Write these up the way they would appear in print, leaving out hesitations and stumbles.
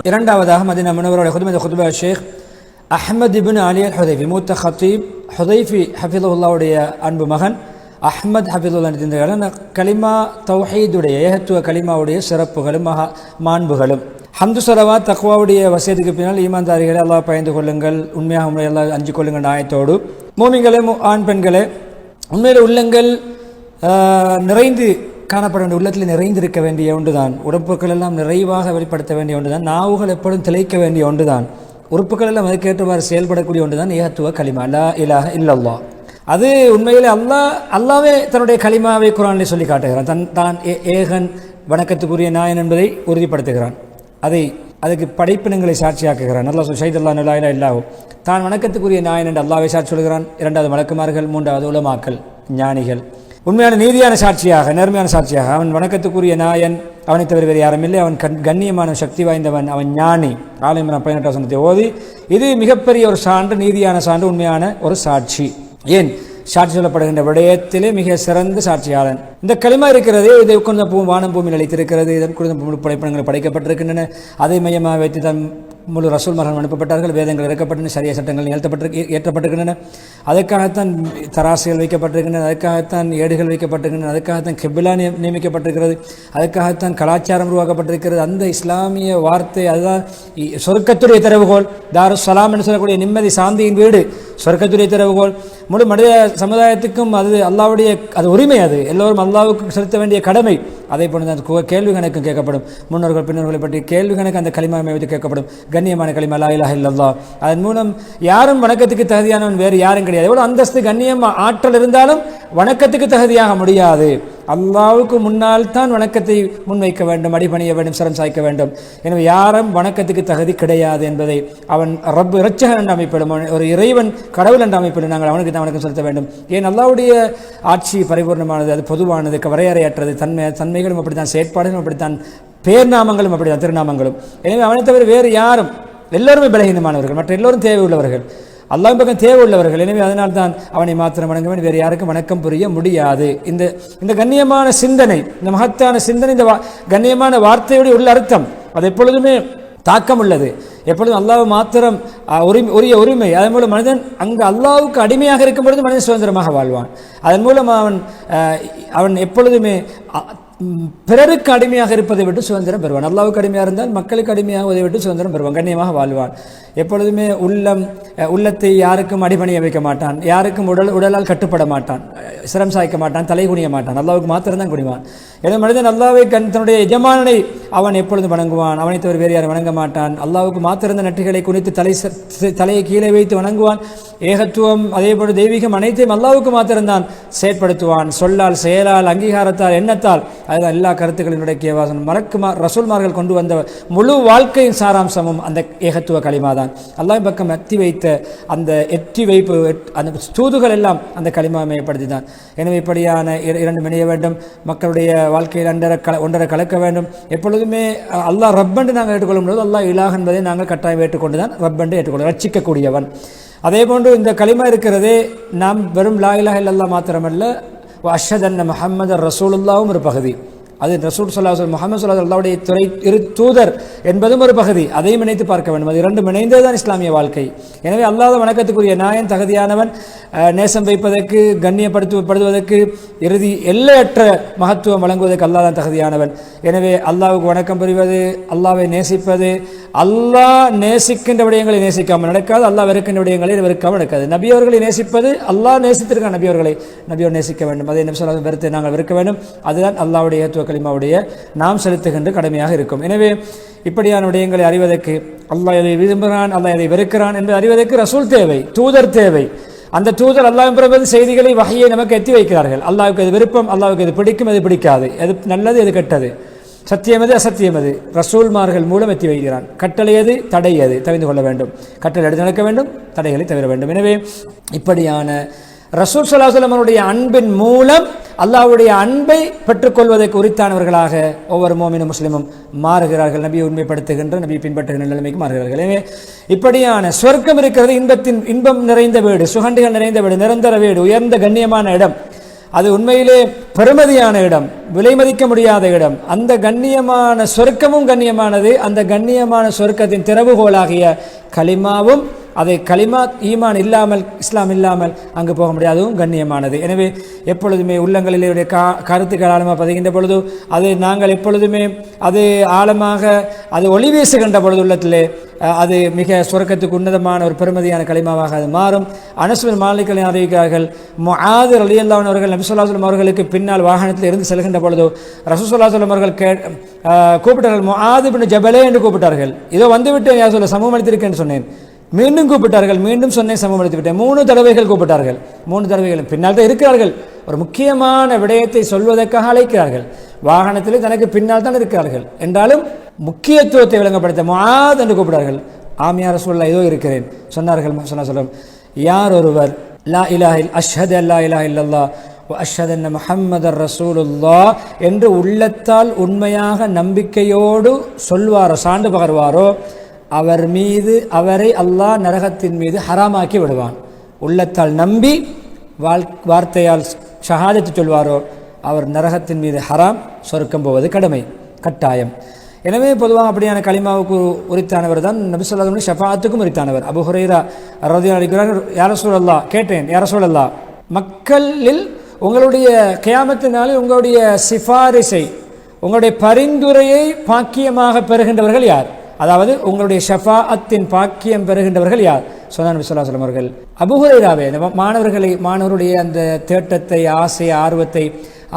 இரண்டாவதாக மதீனா முனவரருடைய குதுபா ஷேக் அஹ்மத் இப்னு அலி அல் ஹுதைஃபி, மூத்த ஹத்தீப் ஹுதைஃபி ஹஃபிதுல்லாவுடைய அன்பு மகன் அஹ்மத் ஹஃபிதுல்லா கலிமா தௌஹீதுடைய ஏகத்துவ கலிமாவுடைய சிறப்புகளும் மாண்புகளும். ஹம்து ஸலவா தக்வாவுடைய வசியத்துக்கு பின்னால் ஈமான்தாரிகளை அல்லாஹ் பயந்து கொள்ளுங்கள், உண்மையாக எல்லாம் அஞ்சு கொள்ளுங்கள் ஆயத்தோடு. மூமின்களே, ஆண் பெண்களே, உண்மையில் உள்ளங்கள் நிறைந்து காணப்பட வேண்டிய, உள்ளத்தில் நிறைந்திருக்க வேண்டிய ஒன்றுதான். உறுப்புகள் எல்லாம் நிறைவாக வெளிப்படுத்த வேண்டிய ஒன்றுதான். நாவுகள் எப்பொழுதும் திளைக்க வேண்டிய ஒன்றுதான். உறுப்புகள் எல்லாம் அதுக்கேற்றவாறு செயல்படக்கூடிய ஒன்றுதான் ஏகத்துவ கலிமா, லா இலாஹ இல்லல்லாஹ். அது உண்மையிலே அல்லாவே தன்னுடைய கலிமாவை குர்ஆனிலே சொல்லி காட்டுகிறான். தான் ஏகன் வணக்கத்துக்குரிய நாயன் என்பதை உறுதிப்படுத்துகிறான். அதுக்கு படைப்பினங்களை சாட்சியாக்குகிறான். அல்லாஹ் ஷஹீதல்லாஹு லா இலாஹ இல்லல்லாஹு, தான் வணக்கத்துக்குரிய நாயன் என்று அல்லாஹ்வை சாட்சி சொல்கிறான். இரண்டாவது மலக்குமார்கள், மூன்றாவது உலமாக்கள் ஞானிகள். உண்மையான நீதியான சாட்சியாக, நேர்மையான சாட்சியாக, அவன் வணக்கத்துக்குரிய நாயன், அவனை தவிர வேறு யாரும் இல்லை, அவன் கண்ணியமான சக்தி வாய்ந்தவன், அவன் ஞானி. ஆல இம்ரான் 18 வசனத்தை ஓதி இது மிகப்பெரிய ஒரு சான்று, நீதியான சான்று, உண்மையான ஒரு சாட்சி. ஏன் சாட்சி சொல்லப்படுகின்ற விடயத்திலே மிக சிறந்த சாட்சியாளன். இந்த களிமா இருக்கிறது, இதை கொஞ்சம் வானம் பூமியில் அளித்திருக்கிறது, இதற்கு முழு படைப்பினங்கள் படைக்கப்பட்டிருக்கின்றன. அதை மையமாக வைத்து தான் முழு ரசூல்மார்கள் அனுப்பப்பட்டார்கள், வேதங்கள் இறக்கப்பட்டன, சரிய சட்டங்கள் ஏற்றப்பட்டிருக்கின்றன. அதற்காகத்தான் தராசுகள் வைக்கப்பட்டிருக்கின்றன, அதற்காகத்தான் ஏடுகள் வைக்கப்பட்டிருக்கின்றன, அதற்காகத்தான் கிபிலா நியமிக்கப்பட்டிருக்கிறது, அதற்காகத்தான் கலாச்சாரம் உருவாக்கப்பட்டிருக்கிறது. அந்த இஸ்லாமிய வார்த்தை அதுதான் சொர்க்கத்துடைய திறவுகோல். தாருஸ் ஸலாம் என்று சொல்லக்கூடிய நிம்மதி சாந்தியின் வீடு சொர்க்கத்துடைய திறவுகோல். முழு மனித சமுதாயத்துக்கும் அது அல்லாஹ்வுடைய அது உரிமை, அது எல்லோரும் அல்லாஹ்வுக்கு செலுத்த வேண்டிய கடமை. அதே போன்று தான் கேள்வி கணக்கும் கேட்கப்படும். முன்னோர்கள் பின்னோர்களை பற்றி கேள்வி கணக்கு அந்த கலிமாவை வைத்து கேட்கப்படும். கண்ணியமான கலிமா லா இலாஹ இல்லல்லாஹ். அதன் மூலம் யாரும் வணக்கத்துக்கு தகுதியானவன் வேறு யாரும் கிடையாது. எவ்வளவு அந்தஸ்து கண்ணியம் ஆற்றல் இருந்தாலும் வணக்கத்துக்கு தகுதியாக முடியாது. அல்லாஹ்வுக்கு முன்னால் தான் வணக்கத்தை முன்வைக்க வேண்டும், அடிபணிய வேண்டும், சரம் சாய்க்க வேண்டும். எனவே யாரும் வணக்கத்துக்கு தகுதி கிடையாது என்பதை அவன் ரப் இரட்சகன் என்ற அமைப்பிலும், ஒரு இறைவன் கடவுள் என்ற அமைப்பிலும் நாங்கள் அவனுக்கு தான் வணக்கம் செலுத்த வேண்டும். ஏன் அல்லாஹ்வுடைய ஆட்சி பரிபூர்ணமானது, அது பொதுவானது, வரையறையற்றது. தன்மைகளும் அப்படித்தான், செயற்பாடுகளும் அப்படித்தான், பேர்நாமங்களும் அப்படித்தான், திருநாமங்களும். எனவே அவனை தவிர வேறு யாரும், எல்லோருமே பலகீனமானவர்கள், மற்ற எல்லோரும் தேவை உள்ளவர்கள், அல்லாஹ் பக்கம் தேவை உள்ளவர்கள். எனவே அதனால்தான் அவனை மாத்திரம் வணங்க வேண்டும், வேறு யாருக்கும் வணக்கம் புரிய முடியாது. இந்த கண்ணியமான சிந்தனை, இந்த மகத்தான சிந்தனை, இந்த கண்ணியமான வார்த்தையுடைய உள்ள அர்த்தம் அது எப்பொழுதுமே தாக்கம் உள்ளது. எப்பொழுதும் அல்லாஹ் மாத்திரம் உரிய உரிமை. அதன் மூலம் மனிதன் அங்கு அல்லாஹ்வுக்கு அடிமையாக இருக்கும் பொழுது மனிதன் சுதந்திரமாக வாழ்வான். அதன் மூலம் அவன் எப்பொழுதுமே பிறருக்கு அடிமையாக இருப்பதை விட்டு சுதந்திரம் பெறுவான். அல்லாஹ்வுக்கு அடிமையாக இருந்தால் மக்களுக்கு அடிமையாகுவதை விட்டு சுதந்திரம் பெறுவான், கண்ணியமாக வாழ்வான். எப்பொழுதுமே உள்ளத்தை யாருக்கும் அடிபணிய வைக்க மாட்டான், யாருக்கும் உடலால் கட்டுப்பட மாட்டான், சிரம் சாய்க்க மாட்டான், தலை குனிய மாட்டான், அல்லாஹ்வுக்கு மாத்திரம்தான் குனிவான். எனவே மனிதன் அல்லாஹ்வை தன்னுடைய எஜமானனை அவன் எப்பொழுதும் வணங்குவான், அவனை தவிர வேறு யாரும் வணங்க மாட்டான். அல்லாஹ்வுக்கு மாத்திருந்த நெற்றிகளை குனித்து தலையை கீழே வைத்து வணங்குவான். ஏகத்துவம் அதேபோல் தெய்வீகம் அனைத்தையும் அல்லாஹ்வுக்கு மாத்திரம்தான் செயற்படுத்துவான். சொல்லால், செயலால், அங்கீகாரத்தால், எண்ணத்தால். அதுதான் எல்லா கருத்துக்களின் உடைய வாசனம். ரசூல்மார்கள் கொண்டு வந்த முழு வாழ்க்கையின் சாராம்சமும் அந்த ஏகத்துவ களிமா தான். அல்லாஹ்வின் பக்கம் எத்தி வைத்த அந்த எட்டி வைப்பு, அந்த தூதுகள் எல்லாம் அந்த களிமாவை மையப்படுத்தி தான். எனவே இப்படியான இரண்டு இணைய வேண்டும். மக்களுடைய வாழ்க்கையில் ஒன்றரை கலக்க வேண்டும். எப்பொழுதுமே அல்லாஹ் ரப்பென்று நாங்கள் ஏற்றுக்கொள்ளும் பொழுது அல்லாஹ் இலாஹ் என்பதை நாங்கள் கட்டாயம் ஏற்றுக்கொண்டு தான் ரப்பென்று ஏற்றுக்கொள்ள ரட்சிக்கக்கூடியவன். அதே போன்று இந்த களிமா இருக்கிறதே, நாம் வெறும் லா இலாஹ இல்லல்லாஹ் மாத்திரமல்ல, அஷ்ஹது அன்ன முஹம்மதர் ரசூலுல்லாஹும் ஒரு பகுதி. அது ரசூல் ஸல்லல்லாஹு அலைஹி வஸல்லம் முஹம்மது ஸல்லல்லாஹு அல்லாஹ்வுடைய தூதர் என்பதும் ஒரு பகுதி. அதையும் இணைத்து பார்க்க வேண்டும். அது இரண்டும் இணைந்ததுதான் இஸ்லாமிய வாழ்க்கை. எனவே அல்லாஹ் வணக்கத்துக்குரிய நாயன், தகுதியானவன், நேசம் வைப்பதற்கு, கண்ணியப்படுத்துவதற்கு, இறுதி எல்லையற்ற மகத்துவம் வழங்குவதற்கு அல்லாஹ் தான் தகுதியானவன். எனவே அல்லாஹ்வுக்கு வணக்கம் புரிவது, அல்லாஹ்வை நேசிப்பது, அல்லாஹ் நேசிக்கின்ற விடயங்களை நேசிக்காமல் நடக்காது, அல்லாஹ் வெறுக்கின்ற விடயங்களை வெறுக்காமல் நடக்காது. நபியவர்களை நேசிப்பது, அல்லாஹ் நேசித்திருக்கிற நபியோர் நேசிக்க வேண்டும். அதை நபி ஸல்லல்லாஹு அலைஹி வஸல்லம் வெறுத்தை நாங்கள் வெறுக்க வேண்டும். அதுதான் அல்லாஹ்வுடைய ஏகத்துவ கலிமாவுடைய நாம் செலுத்துகின்ற கடமையாக இருக்கும். எனவே இப்படியான விடயங்களை அறிவதற்கு, அல்லாஹ் எதை விரும்புகிறான், அல்லாஹ் எதை வெறுக்கிறான் என்று அறிவதற்கு ரசூல் தேவை, தூதர் தேவை. அந்த தூதர் அல்லாஹ்வின் பிறகு செய்திகளை, வஹியை நமக்கு எத்தி வைக்கிறார்கள். அல்லாஹ்வுக்கு எது விருப்பம், அல்லாஹ்வுக்கு எது பிடிக்கும், எது பிடிக்காது, எது நல்லது, எது கெட்டது, சத்தியமது, அசத்தியமது ரசூல்மார்கள் மூலம் எத்தி வைக்கிறான். கட்டளையது, தடையது தெரிந்து கொள்ள வேண்டும். கட்டளை எடுத்து நடக்க வேண்டும், தடைகளை தவிர வேண்டும். எனவே இப்படியான ரசூல் ஸல்லல்லாஹு அலைஹி வஸல்லம் அன்பின் மூலம் அல்லாஹ்வுடைய அன்பை பெற்றுக்கொள்வதற்கு உரித்தானவர்களாக ஒவ்வொரு மோமினும் முஸ்லிமும் மாறுகிறார்கள். நபியை உண்மைப்படுத்துகின்ற, நபியை பின்பற்றுகின்ற நிலைமைக்கு மாறுகிறார்கள். எனவே இப்படியான சொர்க்கம் இருக்கிறது, இன்பம் நிறைந்த வீடு, சுகண்டிகள் நிறைந்த வீடு, நிரந்தர வீடு, உயர்ந்த கண்ணியமான இடம். அது உண்மையிலே பெருமதியான இடம், விலை மதிக்க முடியாத இடம். அந்த கண்ணியமான சொர்க்கமும் கண்ணியமானது. அந்த கண்ணியமான சொர்க்கத்தின் திறவுகோலாகிய கலிமாவும், அதை கலிமா ஈமான் இல்லாமல், இஸ்லாம் இல்லாமல் அங்கு போக முடியாது, அதுவும் கண்ணியமானது. எனவே எப்பொழுதுமே உள்ளங்களிலே கருத்துக்கள் ஆழமாக பதிகின்ற பொழுது, அது நாங்கள் எப்பொழுதுமே அது ஆழமாக அது ஒளி வீசுகின்ற பொழுது உள்ளத்திலே அது மிக சொர்க்கத்துக்கு உன்னதமான ஒரு பெருமதியான கலிமாவாக அது மாறும். அனஸ் பின் மாலிக் அறிவிக்கிறார்கள், முஆத் ரலியல்லாஹு அன்ஹு அவர்கள் நபி ஸல்லல்லாஹு அலைஹி வஸல்லம் அவர்களுக்கு பின்னால் வாகனத்தில் இருந்து செல்கின்ற பொழுது ரசூல் ஸல்லல்லாஹு அலைஹி வஸல்லம் அவர்கள் கூப்பிட்டார்கள், முஆத் இப்னு ஜபலே என்று கூப்பிட்டார்கள். இதோ வந்துவிட்டேன் யா ரசூலல்லாஹ், சமூகம் அளித்திருக்கேன் சொன்னேன். மீண்டும் கூப்பிட்டார்கள், மீண்டும் சொன்னேன், சமூகம் அளித்து விட்டேன். 3 தடவைகள் கூப்பிட்டார்கள். 3 தடவைகள் பின்னால் தான் இருக்கிறார்கள். ஒரு முக்கியமான விடயத்தை சொல்வதற்காக அழைக்கிறார்கள். வாகனத்திலே தனக்கு பின்னால் தான் இருக்கிறார்கள் என்றாலும் முக்கியத்துவத்தை விளங்கப்படுத்த முஆத் என்று கூப்பிட்டார்கள். ஆமியா ரசூலுல்லாஹ் இதோ இருக்கிறேன் சொன்னார்கள். சொல்லம், யார் ஒருவர் லா இலாஹ அஷ்ஹது அல்லா இலாஹ இல்லல்லாஹ் வ அஷ்ஹது அன்ன முஹம்மதர் ரசூலுல்லாஹ் என்று உள்ளத்தால் உண்மையாக நம்பிக்கையோடு சொல்வாரோ, சான்று பகர்வாரோ, அவர் மீது அவரை அல்லாஹ் நரகத்தின் மீது ஹராமாக்கி விடுவான். உள்ளத்தால் நம்பி வார்த்தையால் ஷஹாதத்து சொல்வாரோ அவர் நரகத்தின் மீது ஹராம், சொர்க்கம் போவது கடமை, கட்டாயம். எனவே பொதுவாக அப்படியான கலிமாவுக்கு உரித்தானவர் தான் நபி ஸல்லல்லாஹு அலைஹி வஸல்லம் ஷஃபாஅத்துக்கும் உரித்தானவர். அபூ ஹுரைரா ரலியல்லாஹு அன்ஹு, யா ரசூலல்லாஹ், கேட்டேன் யா ரசூலல்லாஹ், மக்களில் உங்களுடைய கியாமத்தினாலே உங்களுடைய சிபாரிசை, உங்களுடைய பரிந்துரையை பாக்கியமாக பெறுகின்றவர்கள் யார்? அதாவது உங்களுடைய ஷஃபாஅத்தின் பாக்கியம் பெறுகின்றவர்கள் யார்? சொன்னார் நபி ஸல்லல்லாஹு அலைஹி வஸல்லம் அவர்கள். அபூ ஹுரைராவே, மாணவருடைய அந்த தேட்டத்தை, ஆசை, ஆர்வத்தை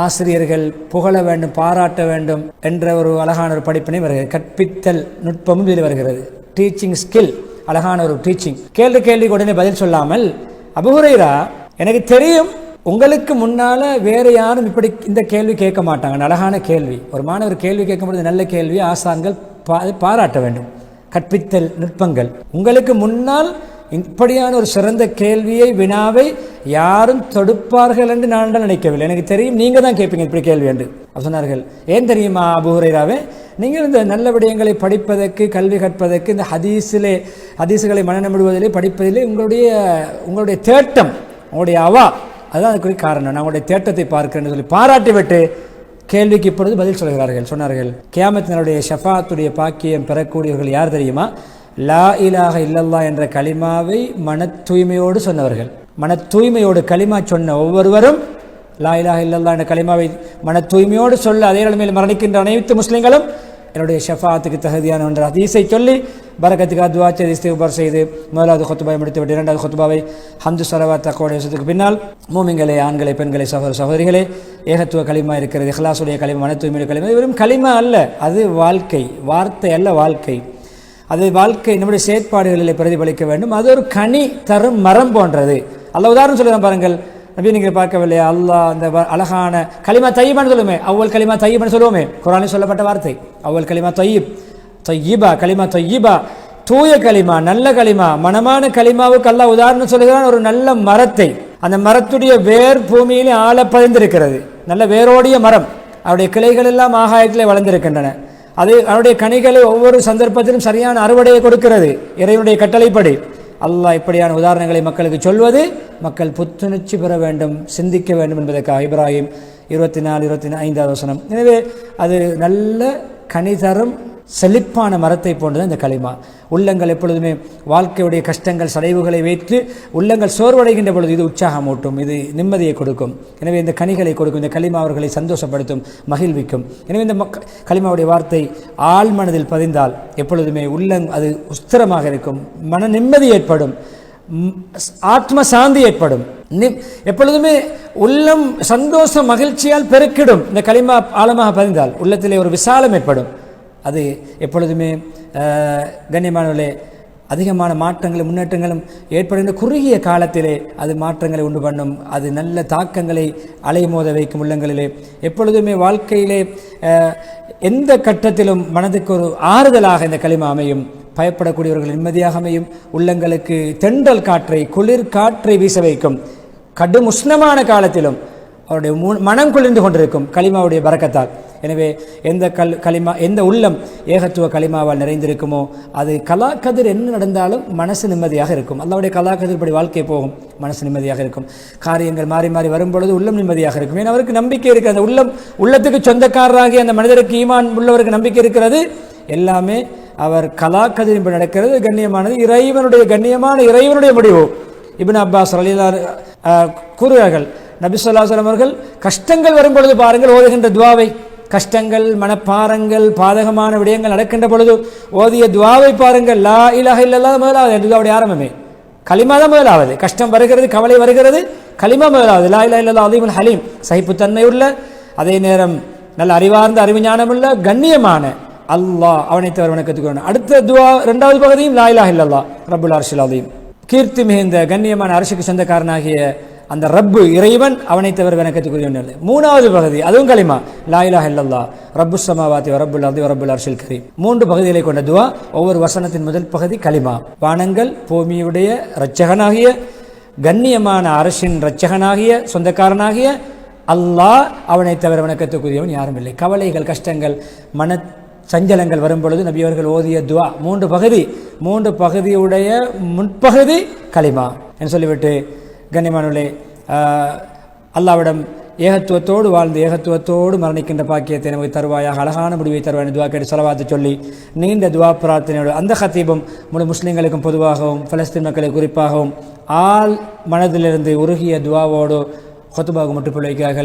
ஆசிரியர்கள் புகழ வேண்டும், பாராட்ட வேண்டும் என்ற ஒரு அழகான ஒரு படிப்பினை வருகிறது. கற்பித்தல் நுட்பமும் இதில் வருகிறது. டீச்சிங் ஸ்கில், அழகான ஒரு டீச்சிங். கேள்வி உடனே பதில் சொல்லாமல், அபூ ஹுரைரா, எனக்கு தெரியும் உங்களுக்கு முன்னால வேற யாரும் இப்படி இந்த கேள்வி கேட்க மாட்டாங்க. அழகான கேள்வி. ஒரு மாணவர் கேள்வி கேட்கும்போது நல்ல கேள்வி, ஆசான்கள் பாராட்ட வேண்டும். கற்பித்தல் நுட்பங்கள். உங்களுக்கு முன்னால் இப்படியான ஒரு சிறந்த கேள்வியை, வினாவை யாரும் தொடுப்பார்கள் என்று நான் நினைக்கவில்லை. எனக்கு தெரியும் நீங்க தான் கேட்பீங்க இப்படி கேள்வி என்று சொன்னார்கள். ஏன் தெரியுமா அபூ ஹுரைராவே, நீங்கள் இந்த நல்ல விடயங்களை படிப்பதற்கு, கல்வி கற்பதற்கு, இந்த ஹதீஸுகளை மனநமிடுவதிலே, படிப்பதிலே உங்களுடைய தேட்டம், உங்களுடைய அவா, அதுதான் அதுக்குரிய காரணம். நான் உங்களுடைய தேட்டத்தை பார்க்கிறேன் சொல்லி பாராட்டிவிட்டு கேள்விக்கு இப்பொழுது பதில் சொல்கிறார்கள். சொன்னார்கள், கியாமத்தினுடைய ஷஃபாஅத்துடைய பாக்கியம் பெறக்கூடியவர்கள் யார் தெரியுமா? லா இலாஹ இல்லல்லாஹ் என்ற கலிமாவை மன தூய்மையோடு சொன்னவர்கள். மன தூய்மையோடு கலிமா சொன்ன ஒவ்வொருவரும், லா இலாஹ இல்லல்லாஹ் என்ற கலிமாவை மன தூய்மையோடு சொல்ல அதே நிலைமையில் மரணிக்கின்ற அனைத்து முஸ்லிம்களும் என்னுடைய ஷஃபாஅத்துக்கு தகுதியான என்ற ஹதீஸை சொல்லி பரக்கத்துக்கு துஆ செய்து இஸ்திக்பார் செய்து முதலாவது குத்பாவை முடித்துவிட்டு இரண்டாவது குத்பாவை ஹம்து ஸலவாத் தக்வாவுடைய வசனத்துக்கு பின்னால், மூமின்களே, ஆண்களே, பெண்களே, சகோதரிகளே, ஏகத்துவ கலிமா இருக்கிறது, இஹ்லாஸுடைய கலிமா, மன தூய்மையுடைய கலிமா. இது வெறும் கலிமா அல்ல, அது வாழ்க்கை, வார்த்தை அல்ல, வாழ்க்கை. அது வாழ்க்கை நம்முடைய செயற்பாடுகளில் பிரதிபலிக்க வேண்டும். அது ஒரு கனி தரும் மரம் போன்றது. அல்லாஹ் உதாரணம் சொல்லுறேன் பாருங்கள். நபி நீங்கள் பார்க்கவில்லையா, அல்லாஹ் அந்த அழகான கலிமா தையிபான்னு சொல்லுமே, அவ்வல் கலிமா தையிபான்னு சொல்லுவோமே, குர்ஆனில் சொல்லப்பட்ட வார்த்தை அவ்வல் கலிமா தையிபா, கலிமா தையிபா, தூய கலிமா, நல்ல கலிமா, மனமான கலிமாவுக்கு அல்லாஹ் உதாரணம் சொல்லுகிறான். ஒரு நல்ல மரத்தை, அந்த மரத்துடைய வேர் பூமியிலே ஆழ பதிந்திருக்கிறது, நல்ல வேரோடிய மரம், அவருடைய கிளைகள் எல்லாம் ஆகாயத்திலே வளர்ந்திருக்கின்றன. அது அவருடைய கனிகளை ஒவ்வொரு சந்தர்ப்பத்திலும் சரியான அறுவடையை கொடுக்கிறது, இறைவனுடைய கட்டளைப்படி. அல்லாஹ் இப்படியான உதாரணங்களை மக்களுக்கு சொல்வது, மக்கள் புத்துணர்ச்சி பெற வேண்டும், சிந்திக்க வேண்டும் என்பதற்காக. இப்ராஹிம் 24-25 வசனம். எனவே அது நல்ல கனிதரும் செழிப்பான மரத்தை போன்றது இந்த கலிமா. உள்ளங்கள் எப்பொழுதுமே வாழ்க்கையுடைய கஷ்டங்கள், சடைவுகளை வைத்து உள்ளங்கள் சோர்வடைகின்ற பொழுது இது உற்சாகமூட்டும், இது நிம்மதியை கொடுக்கும். எனவே இந்த கனிகளை கொடுக்கும். இந்த கலிமா அவர்களை சந்தோஷப்படுத்தும், மகிழ்விக்கும். எனவே இந்த கலிமாவுடைய வார்த்தை ஆழ் மனதில் பதிந்தால் எப்பொழுதுமே அது உஸ்திரமாக இருக்கும், மன நிம்மதி ஏற்படும், ஆத்ம சாந்தி ஏற்படும். எப்பொழுதுமே உள்ளம் சந்தோஷ மகிழ்ச்சியால் பெருக்கிடும். இந்த கலிமா ஆழமாக பதிந்தால் உள்ளத்திலே ஒரு விசாலம் ஏற்படும். அது எப்பொழுதுமே கண்ணியமானவர்களே, அதிகமான மாற்றங்களும் முன்னேற்றங்களும் ஏற்படுகின்ற குறுகிய காலத்திலே அது மாற்றங்களை உண்டு பண்ணும். அது நல்ல தாக்கங்களை அலைமோத வைக்கும் உள்ளங்களிலே. எப்பொழுதுமே வாழ்க்கையிலே எந்த கட்டத்திலும் மனதுக்கு ஒரு ஆறுதலாக இந்த கலிமா அமையும். பயப்படக்கூடியவர்கள் நிம்மதியாக அமையும். உள்ளங்களுக்கு தென்றல் காற்றை, குளிர் காற்றை வீச வைக்கும். கடும் உஷ்ணமான காலத்திலும் அவருடைய மனம் குளிர்ந்து கொண்டிருக்கும் கலிமாவுடைய பரக்கத்தால். எனவே எந்த உள்ளம் ஏகத்துவ கலிமாவால் நிறைந்திருக்குமோ அது கலாக்கதிர் என்ன நடந்தாலும் மனசு நிம்மதியாக இருக்கும். அல்லாஹ்வுடைய கலாக்கதிர் படி வாழ்க்கை போகும், மனசு நிம்மதியாக இருக்கும். காரியங்கள் மாறி மாறி வரும்பொழுது உள்ளம் நிம்மதியாக இருக்கும். ஏன்னா அவருக்கு நம்பிக்கை இருக்குது. அந்த உள்ளத்துக்கு சொந்தக்காரராகி அந்த மனிதருக்கு ஈமான் உள்ளவருக்கு நம்பிக்கை இருக்கிறது. எல்லாமே அவர் கலாக்கதிர் நடக்கிறது, கண்ணியமானது, இறைவனுடைய முடிவு. இப்னு அப்பாஸ் ரலியல்லாஹு கூறுகிறார்கள், நபி ஸல்லல்லாஹு அலைஹி வஸல்லம் அவர்கள் கஷ்டங்கள் வரும் பொழுது பாருங்கள் ஓதுகின்ற துஆவை, கஷ்டங்கள் மனப்பாரங்கள் பாதகமான விடயங்கள் நடக்கின்ற பொழுது ஓதிய துஆவை பாருங்கள். லா இலாஹ இல்லல்லாஹ் முதலாவது துஆவுடைய ஆரம்பமே கலிமா தான் முதலாவது. கஷ்டம் வருகிறது, கவலை வருகிறது, கலிமா முதலாவது. லா இலாஹ இல்லல்லாஹ் அலீமுல் ஹலீம், சகிப்புத்தன்மை உள்ள, அதே நேரம் நல்ல அறிவார்ந்த அறிவுஞானமுள்ள கண்ணியமான அல்லாஹ் அவனை தவிர வணக்கத்துக்கு. அடுத்த துஆ இரண்டாவது பகுதியும் லா இலாஹ இல்லல்லாஹ் ரப்புல் அர்ஷில் அலீம், கீர்த்தி மிகுந்த கண்ணியமான அரசுக்கு சொந்தக்காரனாகிய அந்த ரப்பு இறைவன் அவனை தவிர வணக்கத்துக்குரியவன். மூணாவது பகுதி அதுவும் கலிமா, லா இலாஹ இல்லல்லாஹ் ரப்புஸ் ஸமாவாத்தி வ ரப்புல் அர்தி வ ரப்புல் அர்ஷில் கரீம். 3 பகுதிகளை கொண்ட துஆ. ஒவ்வொரு வசனத்தின் முதல் பகுதி கலிமா. வானங்கள் பூமியுடைய இரட்சகனாகிய கண்ணியமான அரசின் இரட்சகனாகிய சொந்தக்காரனாகிய அல்லாஹ் அவனை தவிர வணக்கத்துக்குரியவன் யாரும் இல்லை. கவலைகள் கஷ்டங்கள் மன சஞ்சலங்கள் வரும் பொழுது நபி அவர்கள் ஓதிய துஆ 3 பகுதியுடைய முன்பகுதி கலிமா என்று சொல்லிவிட்டு, கண்ணியமானவர்களே, அல்லாஹ்விடம் ஏகத்துவத்தோடு வாழ்ந்து ஏகத்துவத்தோடு மரணிக்கின்ற பாக்கியத்தை நமக்கு தருவாயாக, அழகான முடிவை தருவாய் துஆ கேட்டு ஸலவாத்து சொல்லி நீண்ட துஆ பிரார்த்தனையோடு அந்த ஹத்தீபும் முழு முஸ்லிம்களுக்கும் பொதுவாகவும் பலஸ்தீன் மக்களுக்கு குறிப்பாகவும் ஆள் மனதிலிருந்து உருகிய துஆவோடு ஹுத்பாவுக்கு முற்றுப்புள்ளி வைக்கிறார்கள்.